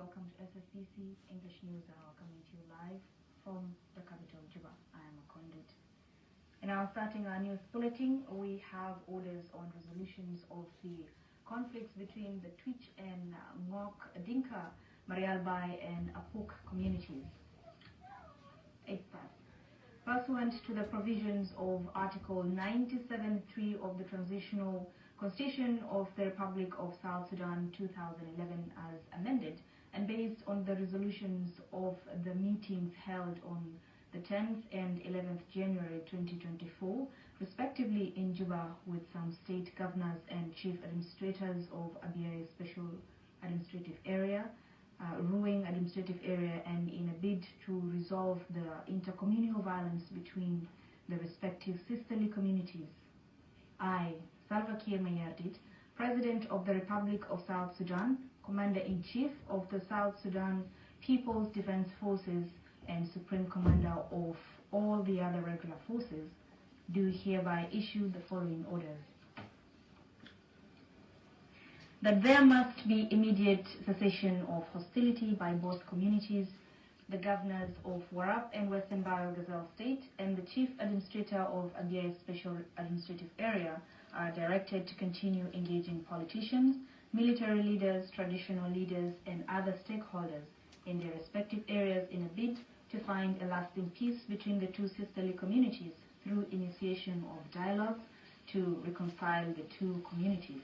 welcome to SSBC English News Hour, coming to you live from the capital, Juba. I am a conduit. And now, starting our news bulletin, we have orders on resolutions of the conflicts between the Twitch and Ngok, Dinka, Marialbai and Apuk communities. 8 part. Pursuant to the provisions of Article 97.3 of the Transitional Constitution of the Republic of South Sudan 2011 as amended, and based on the resolutions of the meetings held on the 10th and 11th January 2024, respectively in Juba, with some state governors and chief administrators of Abia Special Administrative Area, Ruing Administrative Area, and in a bid to resolve the intercommunal violence between the respective sisterly communities. I, Salva Kiir Mayardit, President of the Republic of South Sudan, Commander-in-Chief of the South Sudan People's Defense Forces, and Supreme Commander of all the other regular forces, do hereby issue the following orders. That there must be immediate cessation of hostility by both communities. The governors of Warab and Western Barrel Gazelle State and the Chief Administrator of Abia Special Administrative Area are directed to continue engaging politicians, military leaders, traditional leaders, and other stakeholders in their respective areas in a bid to find a lasting peace between the two sisterly communities through initiation of dialogues to reconcile the two communities.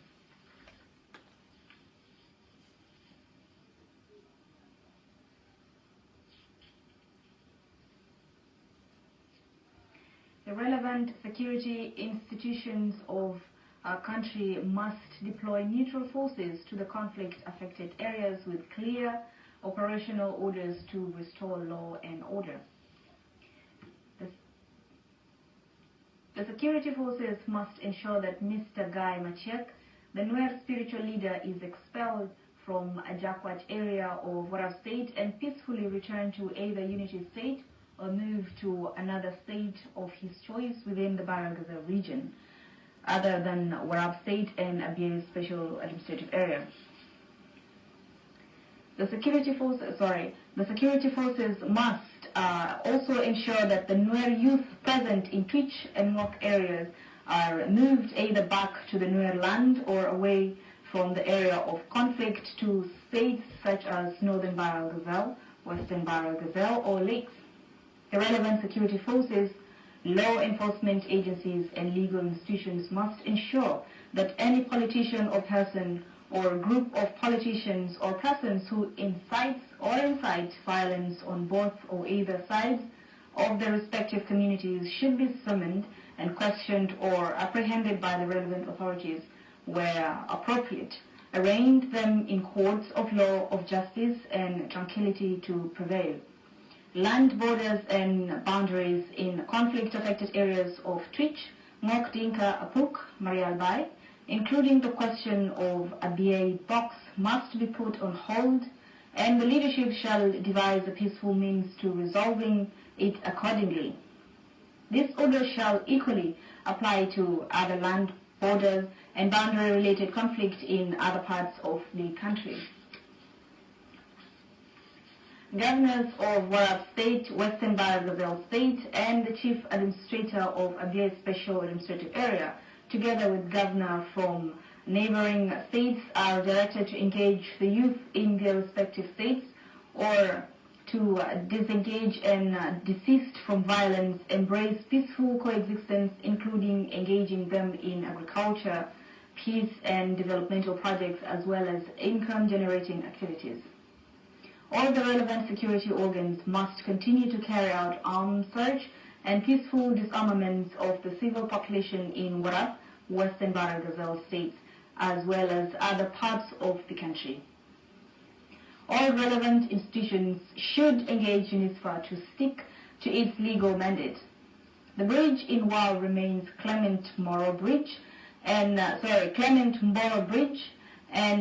The relevant security institutions of our country must deploy neutral forces to the conflict-affected areas with clear operational orders to restore law and order. The security forces must ensure that Mr. Guy Machiek, the Nuer spiritual leader, is expelled from a Jakwat area of Warab State and peacefully return to either Unity State or move to another state of his choice within the Barrel Gazelle region, other than Warab State and Abia Special Administrative Area. The security forces must also ensure that the Nuer youth present in Twitch and Ngok areas are moved either back to the Nuer land or away from the area of conflict to states such as Northern Barrel Gazelle, Western Barrel Gazelle, or Lakes. The relevant security forces, law enforcement agencies, and legal institutions must ensure that any politician or person or group of politicians or persons who incite violence on both or either sides of the respective communities should be summoned and questioned or apprehended by the relevant authorities where appropriate, arraigned them in courts of law, of justice, and tranquility to prevail. Land borders and boundaries in conflict-affected areas of Twitch, Ngok, Dinka, Apuk, Marialbai, including the question of Abia box, must be put on hold, and the leadership shall devise a peaceful means to resolving it accordingly. This order shall equally apply to other land borders and boundary-related conflict in other parts of the country. Governors of Warab State, Western Barrel Gazelle State, and the Chief Administrator of Abia Special Administrative Area, together with governors from neighboring states, are directed to engage the youth in their respective states or to disengage and desist from violence, embrace peaceful coexistence, including engaging them in agriculture, peace and developmental projects, as well as income-generating activities. All the relevant security organs must continue to carry out arms search and peaceful disarmament of the civil population in Warab, Western Barrel Gazelle states, as well as other parts of the country. All relevant institutions should engage UNISFA to stick to its legal mandate. The bridge in Wau remains Clement Moro Bridge, and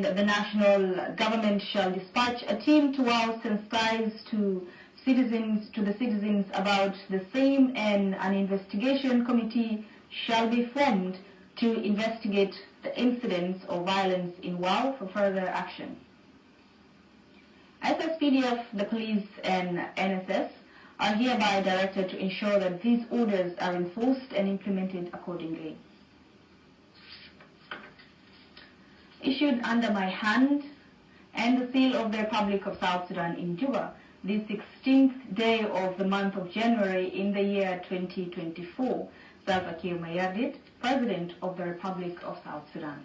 the national government shall dispatch a team to Wau sensitize to the citizens about the same, and an investigation committee shall be formed to investigate the incidents of violence in Wau for further action. As SPDF, the police and NSS are hereby directed to ensure that these orders are enforced and implemented accordingly. Issued under my hand and the seal of the Republic of South Sudan in Juba, the 16th day of the month of January in the year 2024, Salva Kiir Mayardit, President of the Republic of South Sudan.